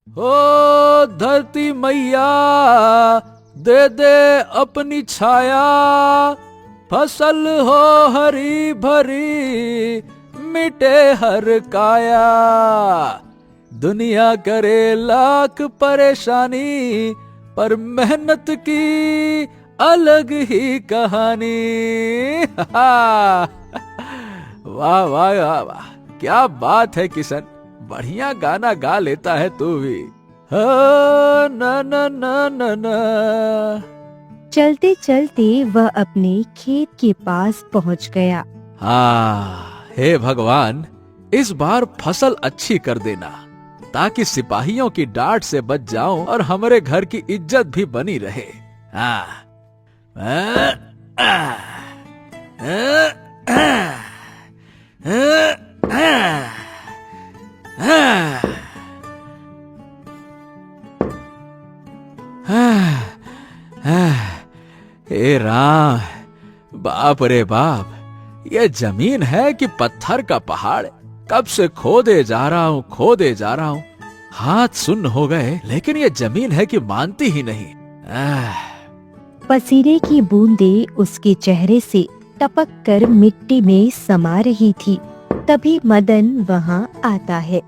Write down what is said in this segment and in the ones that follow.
ओ धरती मैया दे दे अपनी छाया, फसल हो हरी भरी मिटे हर काया। दुनिया करे लाख परेशानी पर मेहनत की अलग ही कहानी। वाह वाह वाह वाह, क्या बात है किशन, बढ़िया गाना गा लेता है तू भी। ना ना ना ना ना। चलते चलते वह अपने खेत के पास पहुंच गया। हाँ, हे भगवान, इस बार फसल अच्छी कर देना ताकि सिपाहियों की डांट से बच जाऊं और हमारे घर की इज्जत भी बनी रहे। हाँ। हे राम, बाप रे बाप, ये जमीन है कि पत्थर का पहाड़। कब से खोदे जा रहा हूँ, हाथ सुन्न हो गए, लेकिन ये जमीन है कि मानती ही नहीं। पसीने की बूंदें उसके चेहरे से टपक कर मिट्टी में समा रही थी। तभी मदन वहाँ आता है।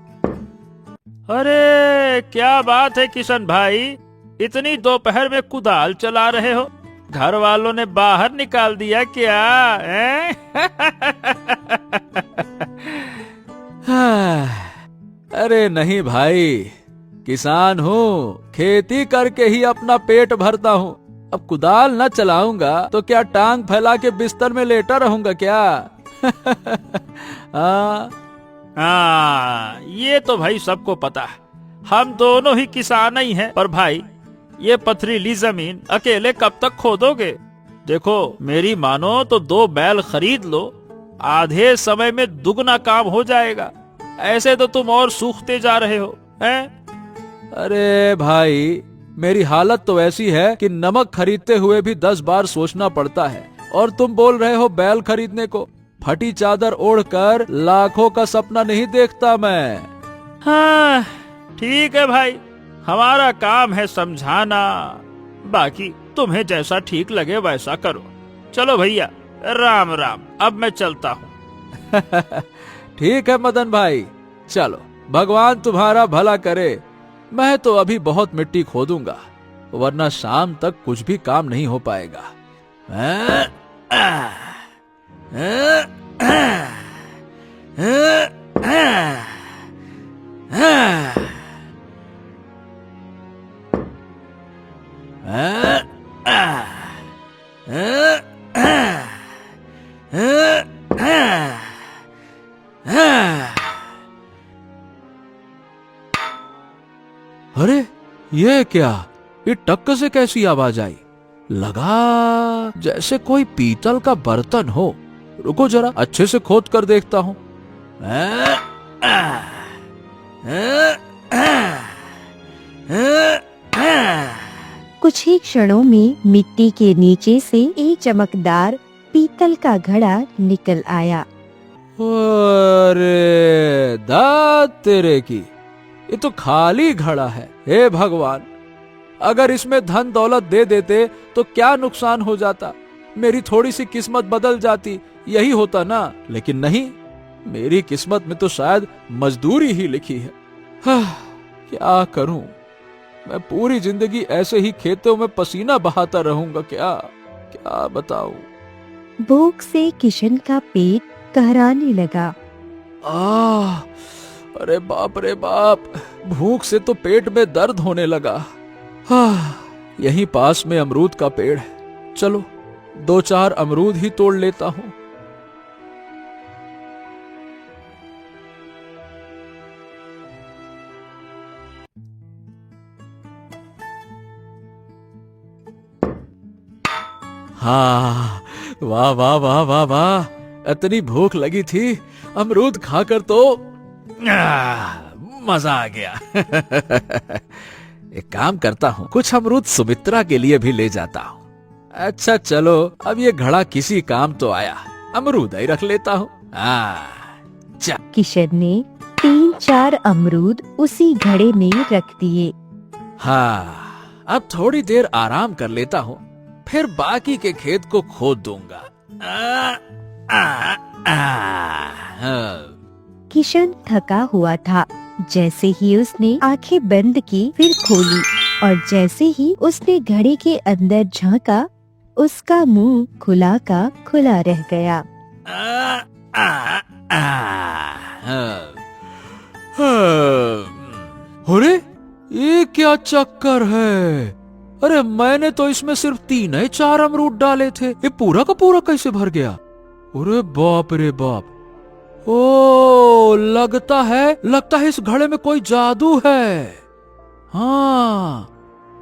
अरे क्या बात है किशन भाई, इतनी दोपहर में कुदाल चला रहे हो? घर वालों ने बाहर निकाल दिया क्या? अरे नहीं भाई, किसान हूँ, खेती करके ही अपना पेट भरता हूँ। अब कुदाल न चलाऊंगा तो क्या टांग फैला के बिस्तर में लेटा रहूंगा क्या? हाँ, ये तो भाई सबको पता है, हम दोनों ही किसान ही हैं। पर भाई, ये पथरीली जमीन अकेले कब तक खोदोगे? देखो मेरी मानो तो 2 बैल खरीद लो, आधे समय में दुगना काम हो जाएगा। ऐसे तो तुम और सूखते जा रहे हो, हैं? अरे भाई, मेरी हालत तो ऐसी है कि नमक खरीदते हुए भी 10 बार सोचना पड़ता है, और तुम बोल रहे हो बैल खरीदने को। फटी चादर ओढ़कर लाखों का सपना नहीं देखता मैं। हाँ ठीक है भाई, हमारा काम है समझाना, बाकी तुम्हें जैसा ठीक लगे वैसा करो। चलो भैया, राम राम, अब मैं चलता हूँ। ठीक है मदन भाई, चलो, भगवान तुम्हारा भला करे। मैं तो अभी बहुत मिट्टी खोदूंगा, वरना शाम तक कुछ भी काम नहीं हो पाएगा। अरे ये क्या, ये टक्कर से कैसी आवाज आई? लगा जैसे कोई पीतल का बर्तन हो। रुको जरा अच्छे से खोद कर देखता हूँ। कुछ ही क्षणों में मिट्टी के नीचे से एक चमकदार पीतल का घड़ा निकल आया। अरे दात तेरे की, ये तो खाली घड़ा है। हे भगवान, अगर इसमें धन दौलत दे देते तो क्या नुकसान हो जाता? मेरी थोड़ी सी किस्मत बदल जाती, यही होता ना। लेकिन नहीं, मेरी किस्मत में तो शायद मजदूरी ही लिखी है। क्या करूं, मैं पूरी जिंदगी ऐसे ही खेतों में पसीना बहाता रहूंगा क्या? क्या बताऊं? भूख से किशन का पेट कहराने लगा। अरे बाप रे बाप, भूख से तो पेट में दर्द होने लगा। यहीं पास में अमरूद का पेड़ है, चलो 2-4 अमरूद ही तोड़ लेता हूँ। हाँ, वाह वाह वाह वाह वाह, इतनी भूख लगी थी, अमरूद खाकर तो मजा आ गया। एक काम करता हूँ, कुछ अमरूद सुमित्रा के लिए भी ले जाता हूँ। अच्छा चलो, अब ये घड़ा किसी काम तो आया, अमरूद ही रख लेता हूँ। किशन ने 3-4 अमरूद उसी घड़े में रख दिए। हाँ, अब थोड़ी देर आराम कर लेता हूँ, फिर बाकी के खेत को खोद दूंगा। किशन थका हुआ था। जैसे ही उसने आंखें बंद की फिर खोली, और जैसे ही उसने घड़े के अंदर झांका, उसका मुंह खुला का खुला रह गया। अरे ये क्या चक्कर है? अरे मैंने तो इसमें सिर्फ 3-4 अमरूद डाले थे, ये पूरा का पूरा कैसे भर गया? अरे बाप रे बाप! ओ, लगता है इस घड़े में कोई जादू है। हाँ।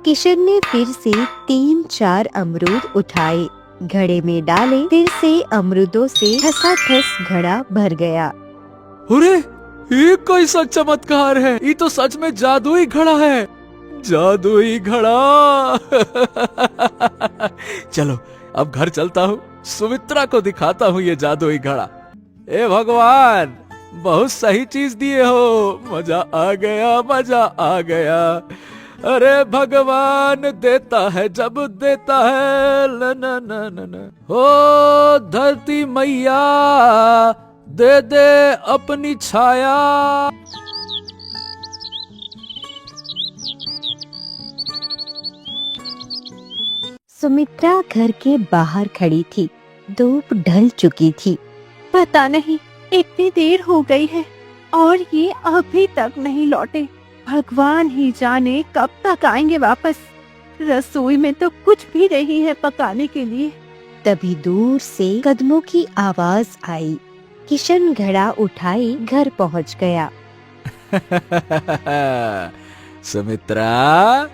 किशन ने फिर से 3-4 अमरूद उठाए, घड़े में डाले, फिर से अमरूदों से ठसाठस घड़ा भर गया। अरे ये कैसा चमत्कार है? ये तो सच में जादुई घड़ा है, जादुई घड़ा। चलो अब घर चलता हूँ, सुमित्रा को दिखाता हूँ ये जादुई घड़ा। ए भगवान, बहुत सही चीज दिए हो, मजा आ गया, मजा आ गया। अरे भगवान देता है जब देता है, न न न न। हो धरती मैया, दे दे अपनी छाया। सुमित्रा घर के बाहर खड़ी थी। धूप ढल चुकी थी। पता नहीं इतनी देर हो गई है और ये अभी तक नहीं लौटे। भगवान ही जाने कब तक आएंगे वापस। रसोई में तो कुछ भी नहीं है पकाने के लिए। तभी दूर से कदमों की आवाज आई। किशन घड़ा उठाए घर पहुंच गया। सुमित्रा,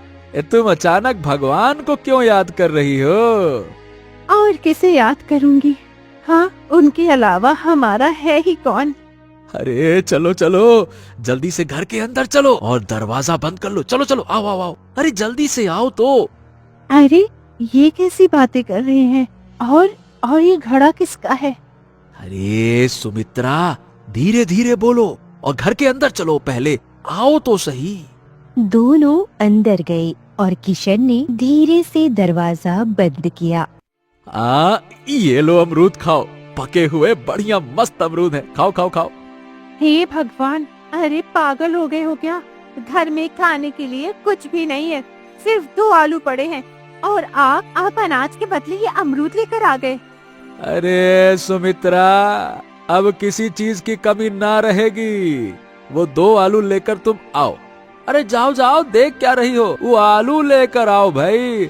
तुम अचानक भगवान को क्यों याद कर रही हो? और किसे याद करूंगी? हाँ, उनके अलावा हमारा है ही कौन। अरे चलो चलो, जल्दी से घर के अंदर चलो और दरवाजा बंद कर लो। चलो चलो, आओ आओ आओ, अरे जल्दी से आओ तो। अरे ये कैसी बातें कर रहे हैं? और ये घड़ा किसका है? अरे सुमित्रा, धीरे धीरे बोलो और घर के अंदर चलो, पहले आओ तो सही। दोनों अंदर गए और किशन ने धीरे से दरवाजा बंद किया। ये लो अमरूद खाओ, पके हुए बढ़िया मस्त अमरूद है, खाओ खाओ खाओ। हे भगवान, अरे पागल हो गए हो क्या? घर में खाने के लिए कुछ भी नहीं है, सिर्फ 2 आलू पड़े हैं और आप अनाज के बदले ये अमरूद लेकर आ गए। अरे सुमित्रा, अब किसी चीज की कमी ना रहेगी। वो 2 आलू लेकर तुम आओ। अरे जाओ जाओ, देख क्या रही हो, वो आलू लेकर आओ भाई,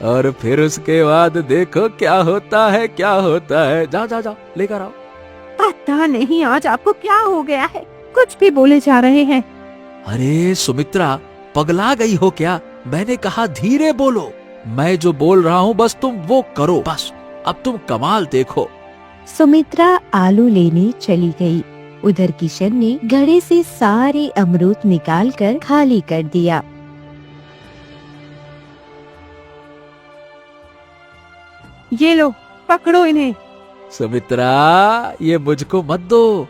और फिर उसके बाद देखो क्या होता है, क्या होता है। जाओ जाओ जाओ, लेकर आओ। पता नहीं आज आपको क्या हो गया है, कुछ भी बोले जा रहे हैं। अरे सुमित्रा, पगला गई हो क्या? मैंने कहा धीरे बोलो, मैं जो बोल रहा हूँ बस तुम वो करो, बस अब तुम कमाल देखो। सुमित्रा आलू लेने चली गई। उधर किशन ने घड़े से सारे अमरूद निकालकर खाली कर दिया। ये लो, पकड़ो इन्हें। सुमित्रा, ये मुझको मत दो,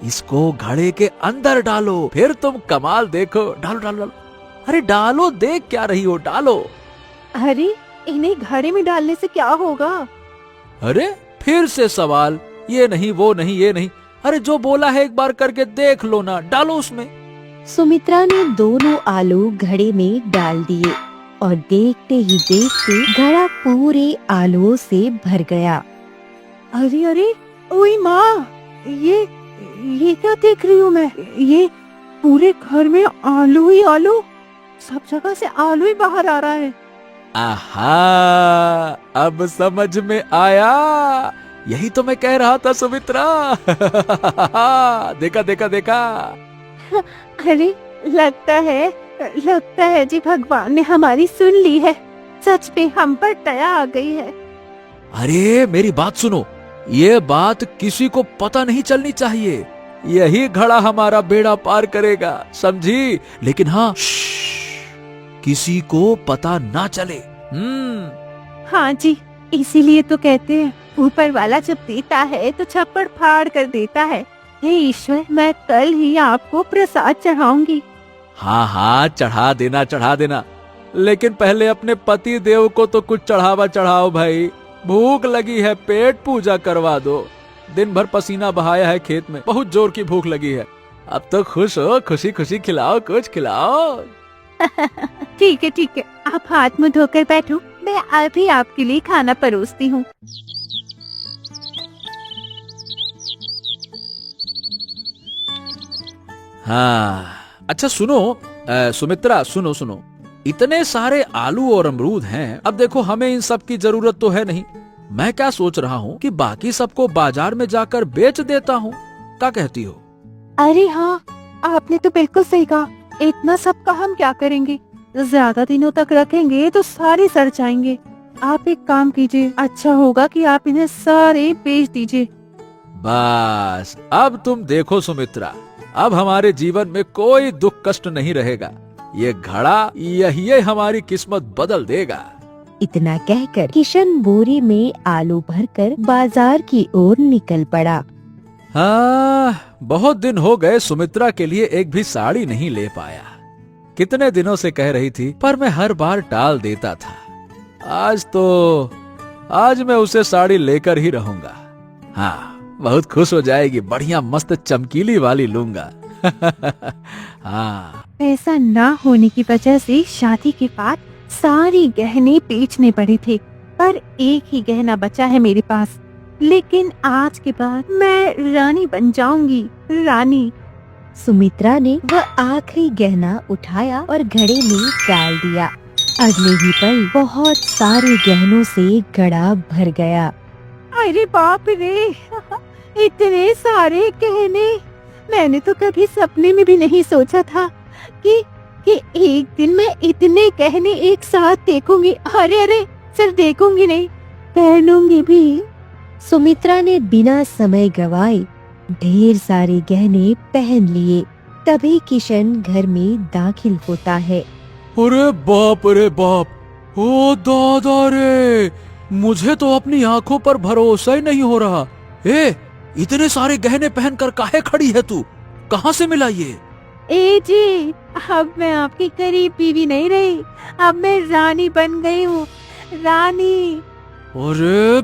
इसको घड़े के अंदर डालो, फिर तुम कमाल देखो। डालो डालो डालो, अरे डालो, देख क्या रही हो, डालो। अरे इन्हें घड़े में डालने से क्या होगा? अरे फिर से सवाल, ये नहीं वो नहीं ये नहीं। अरे जो बोला है एक बार करके देख लो ना, डालो उसमें। सुमित्रा ने दोनों आलू घड़े में डाल दिए और देखते ही देखते घड़ा पूरे आलूओं से भर गया। अरे अरे, ओए माँ, ये क्या देख रही हूँ मैं? ये पूरे घर में आलू ही आलू, सब जगह से आलू ही बाहर आ रहा है। आहा, अब समझ में आया, यही तो मैं कह रहा था सुमित्रा। देखा देखा देखा। अरे लगता है जी भगवान ने हमारी सुन ली है, सच में हम पर दया आ गई है। अरे मेरी बात सुनो, ये बात किसी को पता नहीं चलनी चाहिए, यही घड़ा हमारा बेड़ा पार करेगा, समझी? लेकिन हाँ, किसी को पता ना चले। हाँ जी, इसीलिए तो कहते हैं ऊपर वाला जब देता है तो छप्पड़ फाड़ कर देता है, हे ईश्वर, मैं कल ही आपको प्रसाद चढ़ाऊंगी। हाँ हाँ, चढ़ा देना, लेकिन पहले अपने पति देव को तो कुछ चढ़ावा चढ़ाओ भाई। भूख लगी है, पेट पूजा करवा दो। दिन भर पसीना बहाया है खेत में, बहुत जोर की भूख लगी है। अब तो खुश हो, खुशी खुशी खिलाओ, कुछ खिलाओ। ठीक है, आप हाथ मुंह धोकर बैठो, मैं अभी आपके लिए खाना परोसती हूँ। हाँ, अच्छा सुनो, सुमित्रा, सुनो, इतने सारे आलू और अमरूद हैं। अब देखो, हमें इन सब की जरूरत तो है नहीं। मैं क्या सोच रहा हूँ कि बाकी सबको बाजार में जाकर बेच देता हूँ। क्या कहती हो? अरे हाँ, आपने तो बिल्कुल सही कहा। इतना सब का हम क्या करेंगे? ज्यादा दिनों तक रखेंगे तो सारे सड़ जाएंगे। आप एक काम कीजिए, अच्छा होगा कि आप इन्हें सारे बेच दीजिए। बस अब तुम देखो सुमित्रा, अब हमारे जीवन में कोई दुख कष्ट नहीं रहेगा। ये घड़ा यही हमारी किस्मत बदल देगा। इतना कहकर किशन बोरी में आलू भरकर बाजार की ओर निकल पड़ा। हाँ, बहुत दिन हो गए सुमित्रा के लिए एक भी साड़ी नहीं ले पाया। कितने दिनों से कह रही थी, पर मैं हर बार टाल देता था। आज मैं उसे साड़ी लेकर ही रहूंगा। हाँ, बहुत खुश हो जाएगी, बढ़िया मस्त चमकीली वाली लूंगा। हाँ, ऐसा ना होने की वजह से शादी के बाद सारी गहने बेचने पड़े थे, पर एक ही गहना बचा है मेरे पास। लेकिन आज के बाद मैं रानी बन जाऊंगी, रानी। सुमित्रा ने वह आखिरी गहना उठाया और घड़े में डाल दिया। अगले ही पल बहुत सारे गहनों से घड़ा भर गया। अरे बाप रे, इतने सारे गहने! मैंने तो कभी सपने में भी नहीं सोचा था कि एक दिन मैं इतने गहने एक साथ देखूंगी। अरे सिर्फ देखूंगी नहीं, पहनूंगी भी। सुमित्रा ने बिना समय गवाए ढेर सारे गहने पहन लिए। तभी किशन घर में दाखिल होता है। अरे बाप, ओ दादा रे, मुझे तो अपनी आंखों पर भरोसा ही नहीं हो रहा। इतने सारे गहने पहनकर काहे खड़ी है तू? कहाँ से मिला ये? ए जी, अब मैं आपकी करीब बीवी नहीं रही, अब मैं रानी बन गई हूँ, रानी। अरे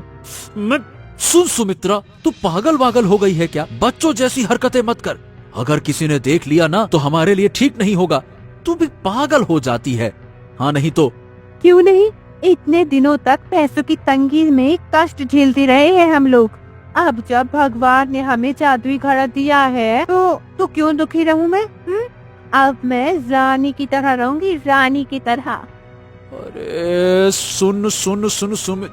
सुन सुमित्रा, तू पागल हो गई है क्या? बच्चों जैसी हरकतें मत कर। अगर किसी ने देख लिया ना तो हमारे लिए ठीक नहीं होगा। तू भी पागल हो जाती है। हाँ, नहीं तो क्यों नहीं? इतने दिनों तक पैसों की तंगी में कष्ट झेलते रहे हैं हम लोग। अब जब भगवान ने हमें जादुई घड़ा दिया है तो क्यों दुखी रहूं मैं? अब मैं रानी की तरह रहूंगी, रानी की तरह। अरे सुन,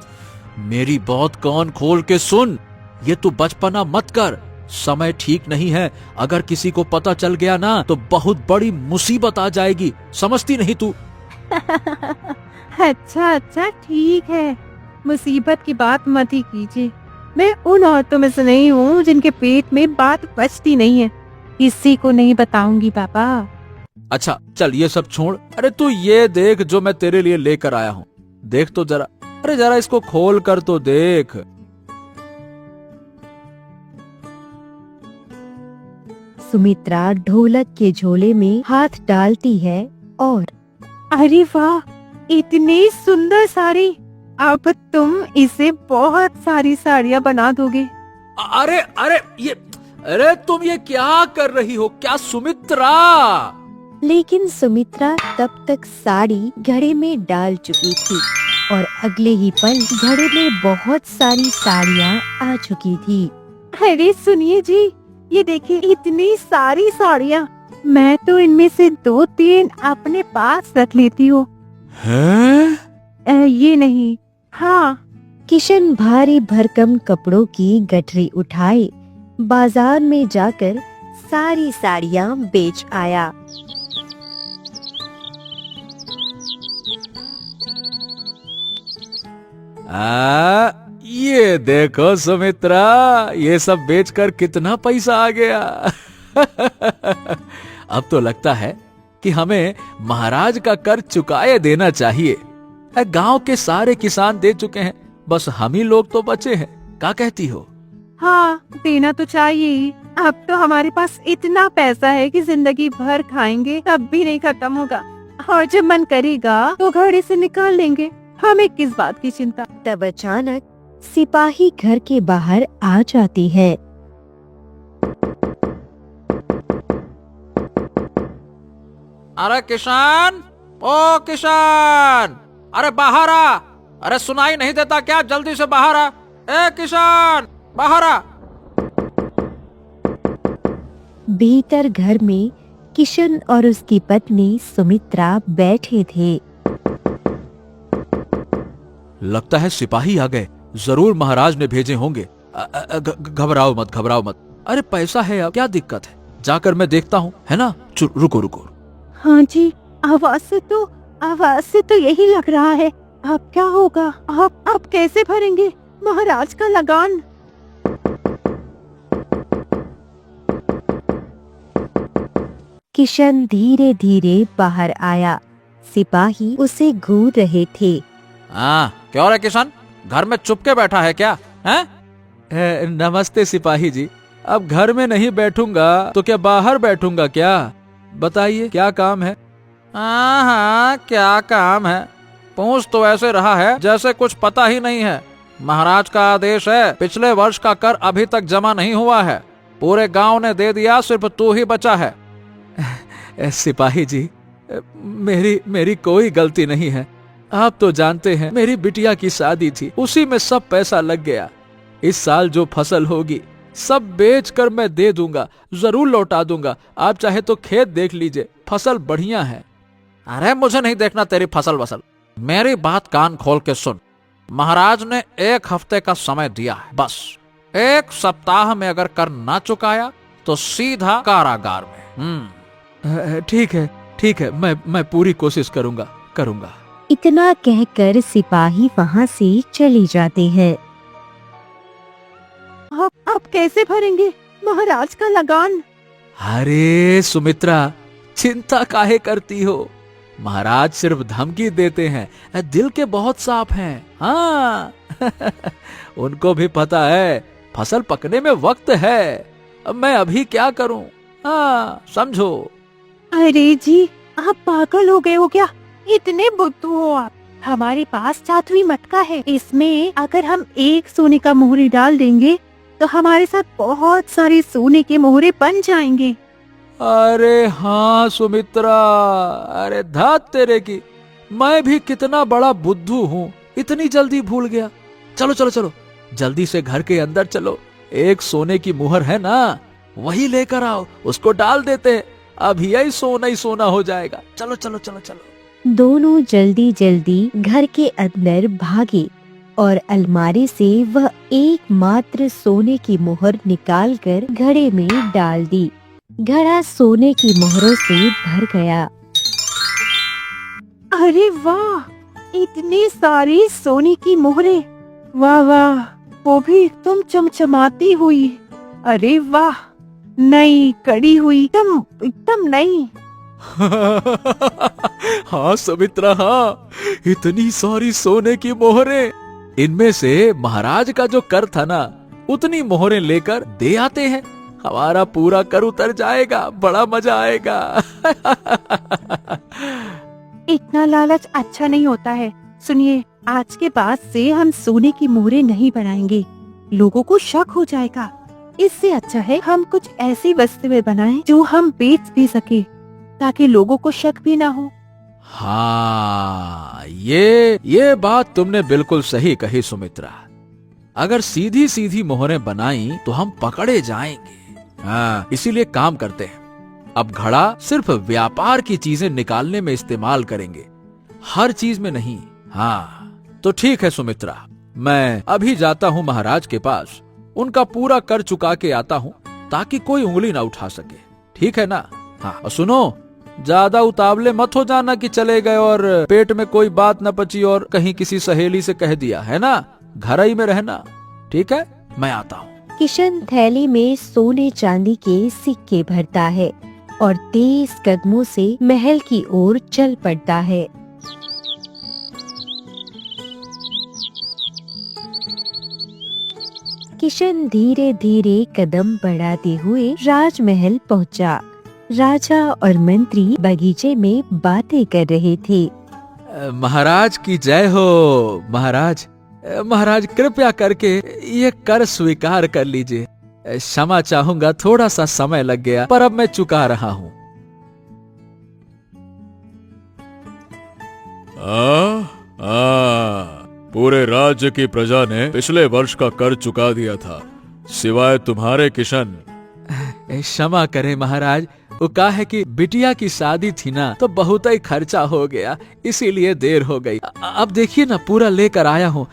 मेरी बात कान खोल के सुन। ये तू बचपना मत कर, समय ठीक नहीं है। अगर किसी को पता चल गया ना तो बहुत बड़ी मुसीबत आ जाएगी। समझती नहीं तू? अच्छा ठीक है, मुसीबत की बात मत ही कीजिए। मैं उन औरतों में से नहीं हूँ जिनके पेट में बात बचती नहीं है। किसी को नहीं बताऊंगी पापा। अच्छा चल, ये सब छोड़। अरे तू ये देख जो मैं तेरे लिए लेकर आया हूँ। देख तो जरा, अरे जरा इसको खोल कर तो देख। सुमित्रा ढोलक के झोले में हाथ डालती है और अरे वाह, इतनी सुंदर साड़ी! अब तुम इसे बहुत सारी साड़ियाँ बना दोगे। अरे तुम ये क्या कर रही हो? क्या सुमित्रा? लेकिन सुमित्रा तब तक साड़ी घड़े में डाल चुकी थी और अगले ही पल घड़े में बहुत सारी साड़ियाँ आ चुकी थी। अरे सुनिए जी, ये देखिए इतनी सारी साड़ियाँ। मैं तो इनमें से 2-3 अपने पास रख लेती हूँ। ये नहीं, हाँ। किशन भारी भरकम कपड़ों की गठरी उठाए बाजार में जाकर सारी साड़ियाँ बेच आया। ये देखो सुमित्रा, ये सब बेचकर कितना पैसा आ गया। अब तो लगता है कि हमें महाराज का कर चुकाए देना चाहिए। गांव के सारे किसान दे चुके हैं, बस हम ही लोग तो बचे हैं। क्या कहती हो? हाँ, देना तो चाहिए ही। अब तो हमारे पास इतना पैसा है कि जिंदगी भर खाएंगे तब भी नहीं खत्म होगा, और जब मन करेगा तो घड़े से निकाल लेंगे। हमें किस बात की चिंता। तब अचानक सिपाही घर के बाहर आ जाती है। अरे किसान, ओ किसान, अरे बाहर आ। अरे सुनाई नहीं देता क्या? जल्दी से बाहर आ। ए किसान, बाहर आ। भीतर घर में किशन और उसकी पत्नी सुमित्रा बैठे थे। लगता है सिपाही आ गए, जरूर महाराज ने भेजे होंगे। घबराओ मत, घबराओ मत। अरे पैसा है, अब क्या दिक्कत है? जाकर मैं देखता हूँ, है ना? रुको रुको। हाँ जी, आवाज से तो यही लग रहा है। अब क्या होगा? आप कैसे भरेंगे महाराज का लगान? किशन धीरे धीरे बाहर आया। सिपाही उसे घूर रहे थे। हाँ, क्यों रे किशन, घर में चुप के बैठा है क्या? हैं? नमस्ते सिपाही जी। अब घर में नहीं बैठूंगा तो क्या बाहर बैठूंगा क्या? बताइए क्या काम है? हाँ, क्या काम है? पूछ तो ऐसे रहा है जैसे कुछ पता ही नहीं है। महाराज का आदेश है, पिछले वर्ष का कर अभी तक जमा नहीं हुआ है। पूरे गांव ने दे दिया, सिर्फ तू ही बचा है। सिपाही जी, मेरी कोई गलती नहीं है। आप तो जानते हैं मेरी बिटिया की शादी थी, उसी में सब पैसा लग गया। इस साल जो फसल होगी सब बेचकर मैं दे दूंगा, जरूर लौटा दूंगा। आप चाहे तो खेत देख लीजिए, फसल बढ़िया है। अरे मुझे नहीं देखना तेरी फसल वसल, मेरी बात कान खोल के सुन। महाराज ने 1 हफ्ते का समय दिया है, बस 1 सप्ताह में अगर कर ना चुकाया तो सीधा कारागार में। ठीक है, मैं पूरी कोशिश करूंगा। इतना कहकर सिपाही वहाँ से चले जाते हैं। आप कैसे भरेंगे महाराज का लगान? अरे सुमित्रा, चिंता काहे करती हो? महाराज सिर्फ धमकी देते हैं, दिल के बहुत साफ हैं। हाँ उनको भी पता है फसल पकने में वक्त है। अब मैं अभी क्या करूं? हाँ, समझो। अरे जी, आप पागल हो गए हो क्या? इतने बुद्धू हो आप। हमारे पास 7वीं मटका है, इसमें अगर हम 1 सोने का मोहरी डाल देंगे तो हमारे साथ बहुत सारे सोने के मोहरे बन जाएंगे। अरे हाँ सुमित्रा, अरे धात तेरे की, मैं भी कितना बड़ा बुद्धू हूँ, इतनी जल्दी भूल गया। चलो जल्दी से घर के अंदर चलो। 1 सोने की मुहर है ना, वही लेकर आओ, उसको डाल देते हैं। अभी यही सोना ही सोना हो जाएगा। चलो। दोनों जल्दी जल्दी घर के अंदर भागे और अलमारी से वह एकमात्र सोने की मुहर निकालकर घड़े में डाल दी। घड़ा सोने की मोहरों से भर गया। अरे वाह, इतनी सारी सोने की मोहरे! वाह, वो भी एकदम चमचमाती हुई। अरे वाह, नई कड़ी हुई, एकदम नई। हाँ सुमित्रा, हाँ, इतनी सारी सोने की मोहरें। इनमें से महाराज का जो कर था ना, उतनी मोहरें लेकर दे आते हैं। हमारा पूरा कर उतर जाएगा, बड़ा मजा आएगा। इतना लालच अच्छा नहीं होता है। सुनिए, आज के बाद से हम सोने की मोहरें नहीं बनाएंगे, लोगों को शक हो जाएगा। इससे अच्छा है हम कुछ ऐसी वस्तुएं बनाएं जो हम बेच भी सके, ताकि लोगों को शक भी ना हो। हाँ, ये बात तुमने बिल्कुल सही कही सुमित्रा। अगर सीधी सीधी मोहरें बनाई तो हम पकड़े जाएंगे। हाँ, इसीलिए काम करते हैं, अब घड़ा सिर्फ व्यापार की चीजें निकालने में इस्तेमाल करेंगे, हर चीज में नहीं। हाँ तो ठीक है सुमित्रा, मैं अभी जाता हूँ महाराज के पास, उनका पूरा कर चुका के आता हूँ, ताकि कोई उंगली ना उठा सके। ठीक है ना? हाँ, और सुनो, ज्यादा उतावले मत हो जाना कि चले गए और पेट में कोई बात न पची और कहीं किसी सहेली से कह दिया, है ना? घर ही में रहना। ठीक है, मैं आता हूँ। किशन थैली में सोने चांदी के सिक्के भरता है और तेज कदमों से महल की ओर चल पड़ता है। किशन धीरे धीरे कदम बढ़ाते हुए राजमहल पहुंचा। राजा और मंत्री बगीचे में बातें कर रहे थे। महाराज की जय हो। महाराज, महाराज कृपया करके ये कर स्वीकार कर लीजिए। क्षमा चाहूंगा, थोड़ा सा समय लग गया, पर अब मैं चुका रहा हूँ। पूरे राज्य की प्रजा ने पिछले वर्ष का कर चुका दिया था, सिवाय तुम्हारे किशन। क्षमा करें महाराज, वो कहा है कि बिटिया की शादी थी ना, तो बहुत ही खर्चा हो गया, इसीलिए देर हो गई। अब देखिए ना, पूरा लेकर आया हूँ,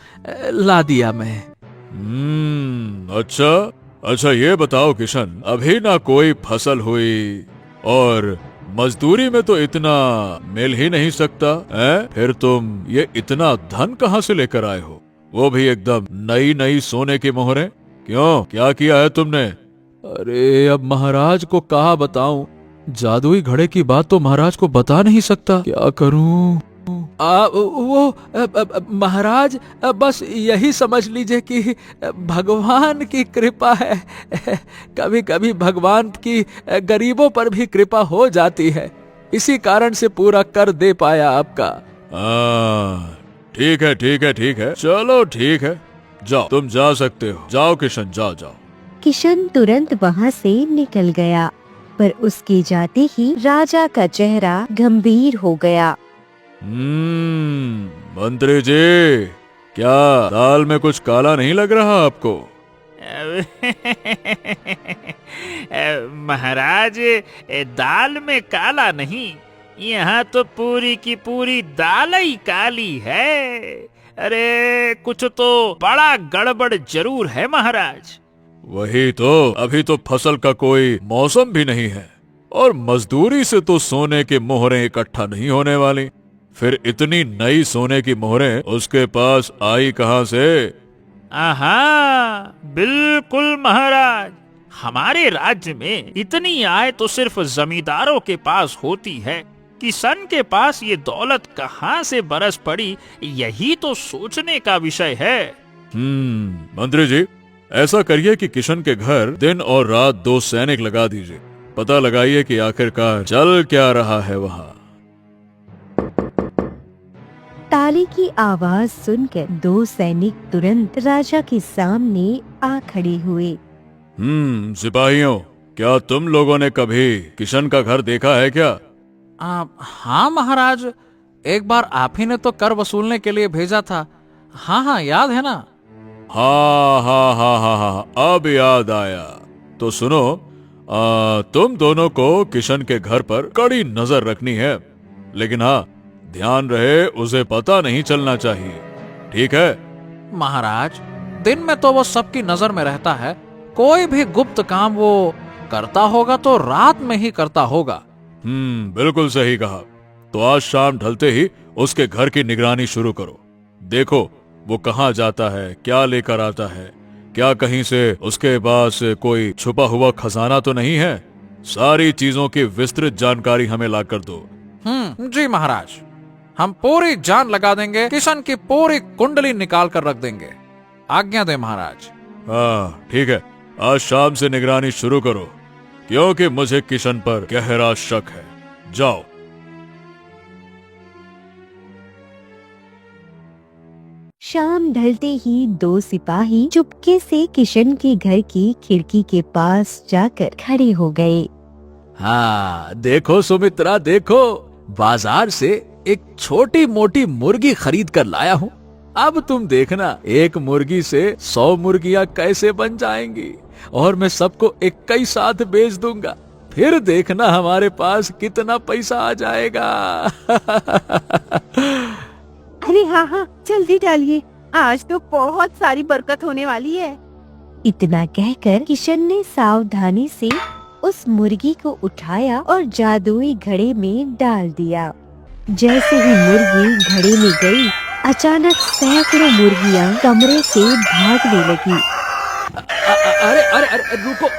ला दिया मैं। अच्छा, ये बताओ किशन, अभी ना कोई फसल हुई और मजदूरी में तो इतना मिल ही नहीं सकता है? फिर तुम ये इतना धन कहाँ से लेकर आए हो, वो भी एकदम नई नई सोने की मोहरें? क्यों, क्या किया है तुमने? अरे अब महाराज को कहा बताऊं, जादुई घड़े की बात तो महाराज को बता नहीं सकता, क्या करूं? महाराज, बस यही समझ लीजिए कि भगवान की कृपा है। कभी कभी भगवान की गरीबों पर भी कृपा हो जाती है, इसी कारण से पूरा कर दे पाया आपका। ठीक है, चलो ठीक है, जाओ, तुम जा सकते हो, जाओ किशन, जाओ। किशन तुरंत वहाँ से निकल गया, पर उसके जाते ही राजा का चेहरा गंभीर हो गया। मंत्री जी, क्या दाल में कुछ काला नहीं लग रहा आपको? महाराज, दाल में काला नहीं, यहाँ तो पूरी की पूरी दाल ही काली है। अरे कुछ तो बड़ा गड़बड़ जरूर है महाराज। वही तो, अभी तो फसल का कोई मौसम भी नहीं है और मजदूरी से तो सोने की मोहरें इकट्ठा नहीं होने वाली। फिर इतनी नई सोने की मोहरें उसके पास आई कहाँ से? बिल्कुल महाराज, हमारे राज्य में इतनी आय तो सिर्फ जमींदारों के पास होती है। किशन के पास ये दौलत कहाँ से बरस पड़ी, यही तो सोचने का विषय है। मंत्री जी, ऐसा करिए कि किशन के घर दिन और रात 2 सैनिक लगा दीजिए, पता लगाइए कि आखिरकार चल क्या रहा है वहाँ। ताली की आवाज सुनकर 2 सैनिक तुरंत राजा के सामने आ खड़े हुए। सिपाहियों, क्या तुम लोगों ने कभी किशन का घर देखा है क्या? हाँ महाराज, एक बार आप ही ने तो कर वसूलने के लिए भेजा था। हाँ, याद है ना? हाँ, अब याद आया। तो सुनो, तुम दोनों को किशन के घर पर कड़ी नजर रखनी है, लेकिन हाँ, ध्यान रहे उसे पता नहीं चलना चाहिए, ठीक है? महाराज, दिन में तो वो सबकी नजर में रहता है, कोई भी गुप्त काम वो करता होगा तो रात में ही करता होगा। बिल्कुल सही कहा। तो आज शाम ढलते ही उसके घर की निगरानी शुरू करो। देखो वो कहाँ जाता है, क्या लेकर आता है, क्या कहीं से उसके पास कोई छुपा हुआ खजाना तो नहीं है। सारी चीजों की विस्तृत जानकारी हमें लाकर दो। जी महाराज, हम पूरी जान लगा देंगे, किशन की पूरी कुंडली निकाल कर रख देंगे। आज्ञा दे महाराज। हाँ ठीक है, आज शाम से निगरानी शुरू करो, क्योंकि मुझे किशन पर गहरा शक है। जाओ। शाम ढलते ही 2 सिपाही चुपके से किशन के घर की खिड़की के पास जाकर खड़े हो गए। हाँ देखो सुमित्रा, देखो, बाजार से एक छोटी मोटी मुर्गी खरीद कर लाया हूँ। अब तुम देखना, एक मुर्गी से 100 मुर्गियाँ कैसे बन जाएंगी, और मैं सबको एक ही साथ बेच दूंगा। फिर देखना हमारे पास कितना पैसा आ जाएगा। अरे हाँ, जल्दी डालिए, आज तो बहुत सारी बरकत होने वाली है। इतना कहकर किशन ने सावधानी से उस मुर्गी को उठाया और जादुई घड़े में डाल दिया। जैसे ही मुर्गी घड़े में गई, अचानक सैकड़ों मुर्गियां कमरे से भागने लगी।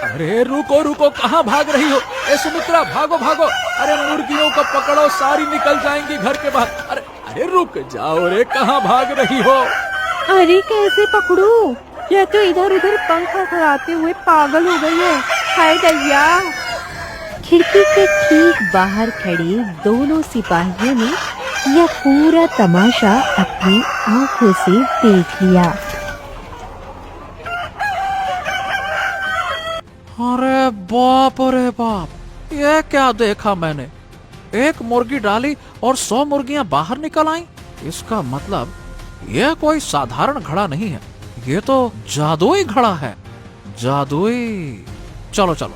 अरे रुको, कहाँ भाग रही हो? ए सुमित्रा, भागो भागो, अरे मुर्गियों को पकड़ो, सारी निकल जाएंगी घर के बाहर। अरे रुक जाओ रे, कहाँ भाग रही हो? अरे कैसे पकड़ूं? यह तो इधर उधर पंखा कराते हुए पागल हो गई है। हाय दैया। खिड़की के ठीक बाहर खड़े दोनों सिपाहियों ने यह पूरा तमाशा अपनी आंखों से देख लिया। अरे बाप रे बाप, ये क्या देखा मैंने। एक मुर्गी डाली और 100 मुर्गियां बाहर निकल आईं। इसका मतलब यह कोई साधारण घड़ा नहीं है, ये तो जादुई घड़ा है। जादुई। चलो चलो,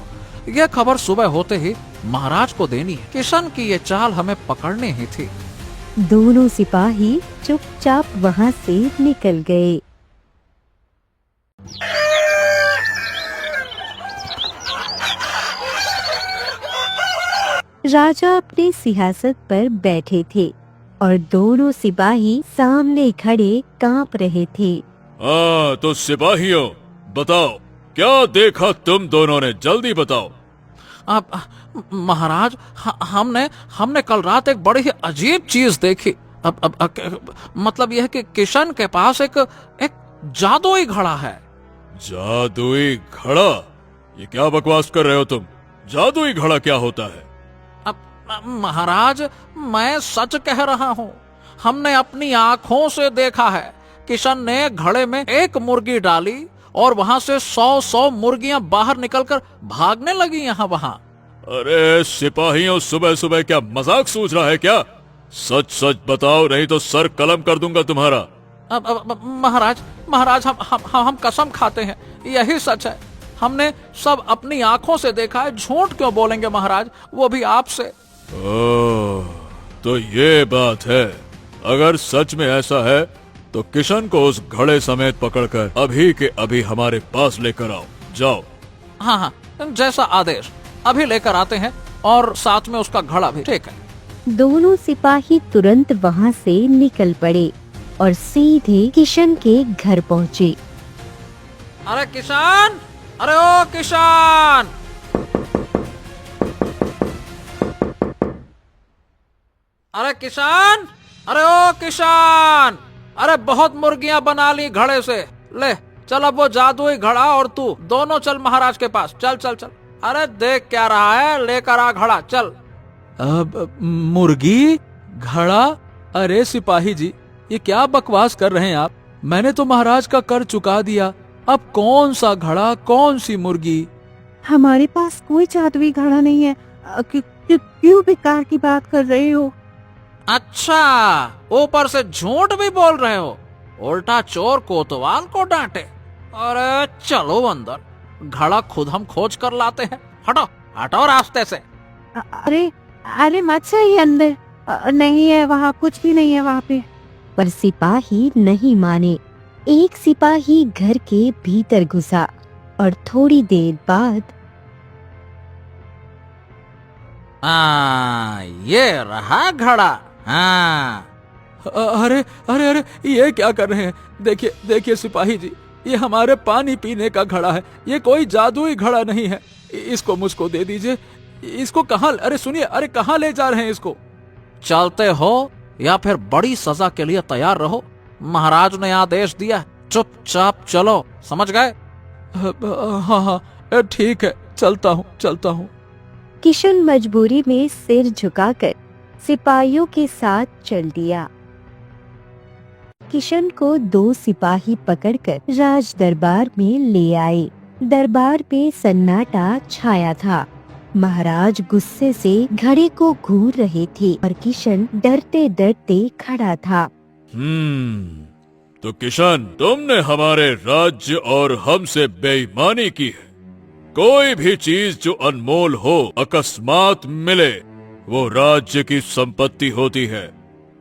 यह खबर सुबह होते ही महाराज को देनी है। किशन की ये चाल हमें पकड़नी ही थी। दोनों सिपाही चुपचाप वहां से निकल गए। राजा अपने सिंहासन पर बैठे थे और दोनों सिपाही सामने खड़े कांप रहे थे। हाँ तो सिपाहियों, बताओ क्या देखा तुम दोनों ने, जल्दी बताओ। अब महाराज, हमने कल रात एक बड़ी ही अजीब चीज देखी। मतलब यह कि किशन के पास एक जादुई घड़ा है। जादुई घड़ा? ये क्या बकवास कर रहे हो तुम? जादुई घड़ा क्या होता है? महाराज, मैं सच कह रहा हूँ। हमने अपनी आँखों से देखा है। किशन ने घड़े में एक मुर्गी डाली और वहाँ से 100 मुर्गियां बाहर निकलकर भागने लगी यहाँ वहाँ। अरे सिपाहियों, सुबह सुबह क्या मजाक सूझ रहा है क्या? सच सच बताओ, नहीं तो सर कलम कर दूंगा तुम्हारा। महाराज, हम कसम खाते हैं, यही सच है। हमने सब अपनी आँखों से देखा है। झूठ क्यों बोलेंगे महाराज, वो भी आपसे। ओह, तो ये बात है। अगर सच में ऐसा है तो किशन को उस घड़े समेत पकड़कर अभी के अभी हमारे पास लेकर आओ। जाओ। हाँ, जैसा आदेश। अभी लेकर आते हैं और साथ में उसका घड़ा भी। ठीक है। दोनों सिपाही तुरंत वहां से निकल पड़े और सीधे किशन के घर पहुँचे। अरे किशन, अरे ओ किशन। अरे किशन, अरे ओ किशन। अरे बहुत मुर्गियां बना ली घड़े से। ले चल, अब वो जादुई घड़ा और तू दोनों चल महाराज के पास। चल चल चल। अरे देख क्या रहा है, लेकर आ घड़ा, चल। अब मुर्गी घड़ा? अरे सिपाही जी, ये क्या बकवास कर रहे हैं आप? मैंने तो महाराज का कर चुका दिया। अब कौन सा घड़ा, कौन सी मुर्गी? हमारे पास कोई जादुई घड़ा नहीं है। क्यों बेकार की बात कर रहे हो? अच्छा, ऊपर से झूठ भी बोल रहे हो। उल्टा चोर कोतवाल को डांटे। अरे चलो अंदर, घड़ा खुद हम खोज कर लाते हैं। हटो हटो रास्ते से। अरे मत चाहिए अंदर। नहीं है वहाँ, कुछ भी नहीं है वहाँ पे। पर सिपाही नहीं माने। एक सिपाही घर के भीतर घुसा और थोड़ी देर बाद ये रहा घड़ा। हाँ। अरे अरे अरे, ये क्या कर रहे हैं? देखिए देखिए सिपाही जी, ये हमारे पानी पीने का घड़ा है। ये कोई जादुई घड़ा नहीं है। इसको मुझको दे दीजिए। इसको कहाँ, अरे सुनिए, अरे कहाँ ले जा रहे हैं इसको? चलते हो या फिर बड़ी सजा के लिए तैयार रहो। महाराज ने आदेश दिया, चुपचाप चलो, समझ गए? हाँ, ठीक है, चलता हूँ। किशन मजबूरी में सिर झुकाकर सिपाहियों के साथ चल दिया। किशन को 2 सिपाही पकड़कर राज दरबार में ले आए। दरबार में सन्नाटा छाया था। महाराज गुस्से से घड़े को घूर रहे थे और किशन डरते डरते खड़ा था। तो किशन, तुमने हमारे राज्य और हमसे बेईमानी की है। कोई भी चीज जो अनमोल हो, अकस्मात मिले, वो राज्य की संपत्ति होती है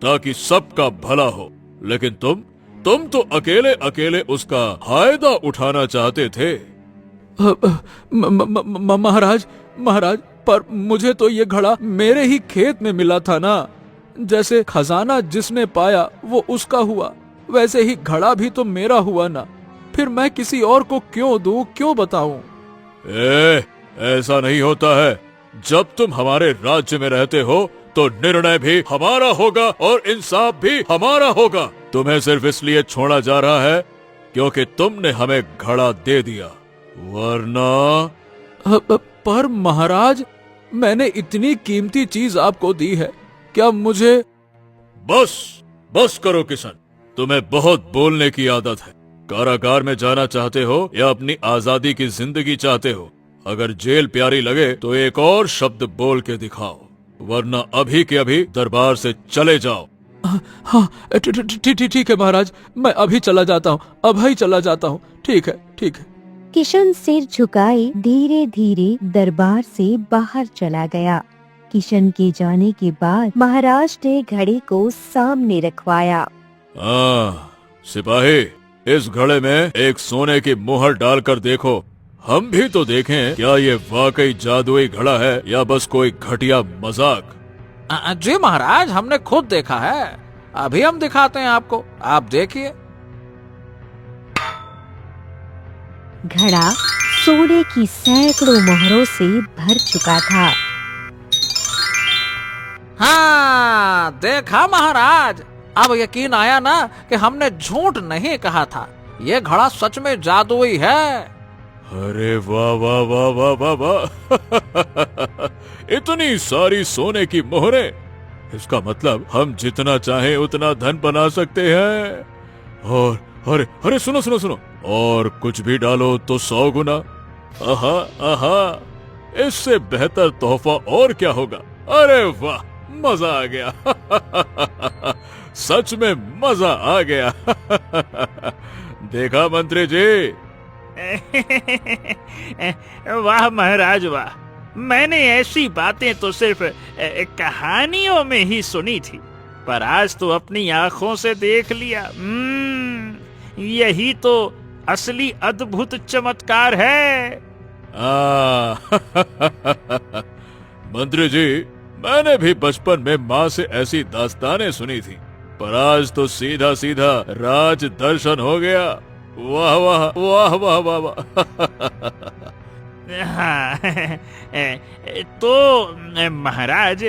ताकि सबका भला हो। लेकिन तुम तो अकेले अकेले उसका फायदा उठाना चाहते थे। महाराज, पर मुझे तो ये घड़ा मेरे ही खेत में मिला था ना। जैसे खजाना जिसने पाया वो उसका हुआ, वैसे ही घड़ा भी तो मेरा हुआ ना। फिर मैं किसी और को क्यों दूं, क्यों बताऊं? ऐसा नहीं होता है। जब तुम हमारे राज्य में रहते हो तो निर्णय भी हमारा होगा और इंसाफ भी हमारा होगा। तुम्हें सिर्फ इसलिए छोड़ा जा रहा है क्योंकि तुमने हमें घड़ा दे दिया, वरना। पर महाराज, मैंने इतनी कीमती चीज आपको दी है, क्या मुझे? बस बस करो किशन, तुम्हें बहुत बोलने की आदत है। कारागार में जाना चाहते हो या अपनी आजादी की जिंदगी चाहते हो? अगर जेल प्यारी लगे तो एक और शब्द बोल के दिखाओ, वरना अभी के अभी दरबार से चले जाओ। हाँ, ठीक है महाराज, मैं अभी चला जाता हूँ, अभी चला जाता हूँ। ठीक है, ठीक है। किशन सिर झुकाए धीरे धीरे दरबार से बाहर चला गया। किशन के जाने के बाद महाराज ने घड़े को सामने रखवाया। सिपाही, इस घड़े में एक सोने की मुहर डालकर देखो, हम भी तो देखें क्या ये वाकई जादुई घड़ा है या बस कोई घटिया मजाक। जी महाराज, हमने खुद देखा है, अभी हम दिखाते हैं आपको, आप देखिए। घड़ा सोने की सैकड़ों मोहरों से भर चुका था। हाँ, देखा महाराज, अब यकीन आया ना कि हमने झूठ नहीं कहा था, ये घड़ा सच में जादुई है। अरे वाह वाह वाह वाह वाह वाह इतनी सारी सोने की मोहरें, इसका मतलब हम जितना चाहें उतना धन बना सकते हैं। और अरे अरे सुनो सुनो सुनो, और कुछ भी डालो तो 100 गुना। आहा आहा, इससे बेहतर तोहफा और क्या होगा। अरे वाह, मजा आ गया सच में मजा आ गया देखा मंत्री जी? वाह महाराज वाह, मैंने ऐसी बातें तो सिर्फ कहानियों में ही सुनी थी, पर आज तो अपनी आंखों से देख लिया। यही तो असली अद्भुत चमत्कार है। मंत्री जी, मैंने भी बचपन में माँ से ऐसी दास्तानें सुनी थी, पर आज तो सीधा सीधा राज दर्शन हो गया। वाह वाह वाह वाह वाह वाह हाँ, तो महाराज,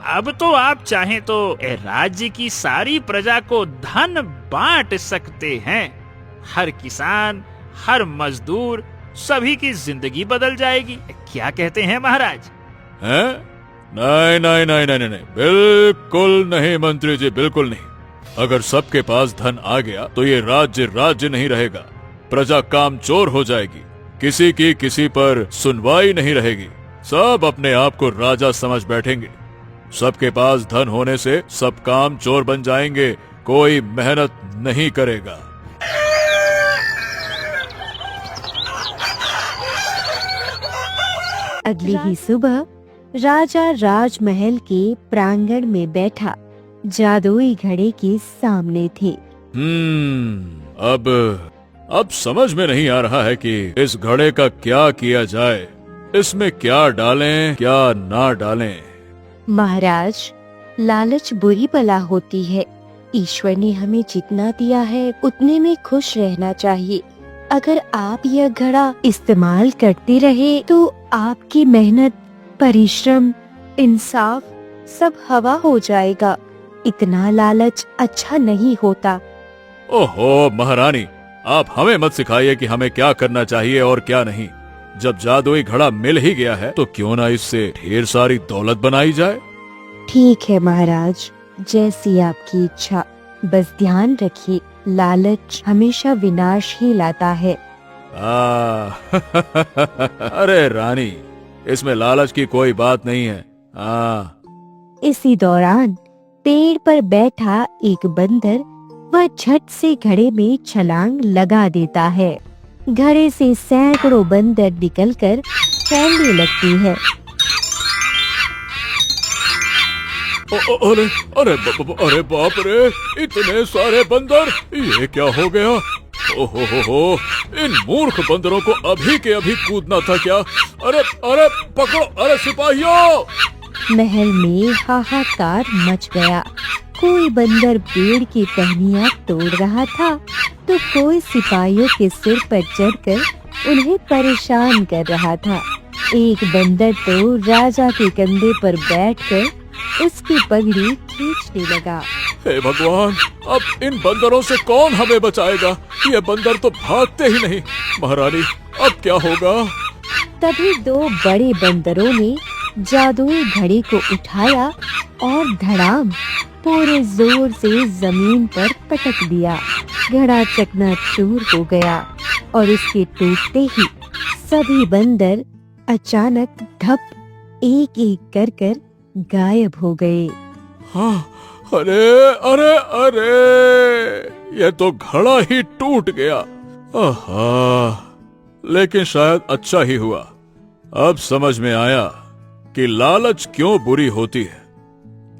अब तो आप चाहें तो राज्य की सारी प्रजा को धन बांट सकते हैं। हर किसान, हर मजदूर, सभी की जिंदगी बदल जाएगी। क्या कहते हैं महाराज? हैं? नहीं नहीं नहीं नहीं नहीं, बिल्कुल नहीं मंत्री जी, बिल्कुल नहीं। अगर सबके पास धन आ गया तो ये राज्य राज्य नहीं रहेगा, प्रजा कामचोर हो जाएगी, किसी की किसी पर सुनवाई नहीं रहेगी, सब अपने आप को राजा समझ बैठेंगे। सबके पास धन होने से सब काम चोर बन जाएंगे, कोई मेहनत नहीं करेगा। अगली ही सुबह राजा राजमहल के प्रांगण में बैठा जादुई घड़े के सामने थे। अब समझ में नहीं आ रहा है कि इस घड़े का क्या किया जाए, इसमें क्या डालें क्या ना डालें। महाराज, लालच बुरी बला होती है। ईश्वर ने हमें जितना दिया है उतने में खुश रहना चाहिए। अगर आप यह घड़ा इस्तेमाल करते रहे तो आपकी मेहनत, परिश्रम, इंसाफ सब हवा हो जाएगा। इतना लालच अच्छा नहीं होता। ओहो महारानी, आप हमें मत सिखाइए कि हमें क्या करना चाहिए और क्या नहीं। जब जादुई घड़ा मिल ही गया है तो क्यों ना इससे ढेर सारी दौलत बनाई जाए। ठीक है महाराज, जैसी आपकी इच्छा। बस ध्यान रखिए, लालच हमेशा विनाश ही लाता है। अरे रानी, इसमें लालच की कोई बात नहीं है। इसी दौरान पेड़ पर बैठा एक बंदर वह झट से घड़े में छलांग लगा देता है। घड़े से सैकड़ों बंदर निकलकर फैलने लगती है। अरे अरे अरे बाप रे, इतने सारे बंदर, ये क्या हो गया? ओहो, इन मूर्ख बंदरों को अभी के अभी कूदना था क्या? अरे अरे पकड़ो, अरे सिपाहियों! महल में हाहाकार मच गया। कोई बंदर पेड़ की टहनियाँ तोड़ रहा था तो कोई सिपाहियों के सिर पर चढ़कर उन्हें परेशान कर रहा था। एक बंदर तो राजा के कंधे पर बैठकर उसकी पगड़ी खींचने लगा। हे भगवान, अब इन बंदरों से कौन हमें बचाएगा? ये बंदर तो भागते ही नहीं। महारानी, अब क्या होगा? तभी दो बड़े बंदरों ने जादुई घड़े को उठाया और धड़ाम पूरे जोर से जमीन पर पटक दिया। घड़ा चकनाचूर हो गया और उसके टूटते ही सभी बंदर अचानक धप एक एक कर कर गायब हो गए। हाँ, अरे अरे अरे, ये तो घड़ा ही टूट गया। आहा, लेकिन शायद अच्छा ही हुआ। अब समझ में आया कि लालच क्यों बुरी होती है।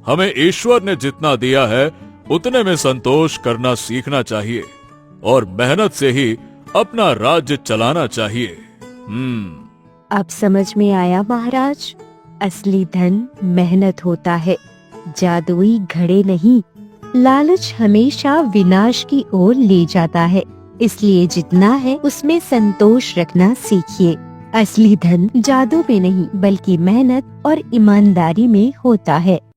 हमें ईश्वर ने जितना दिया है उतने में संतोष करना सीखना चाहिए और मेहनत से ही अपना राज्य चलाना चाहिए। अब समझ में आया महाराज, असली धन मेहनत होता है, जादुई घड़े नहीं। लालच हमेशा विनाश की ओर ले जाता है, इसलिए जितना है उसमें संतोष रखना सीखिए। असली धन जादू में नहीं बल्कि मेहनत और ईमानदारी में होता है।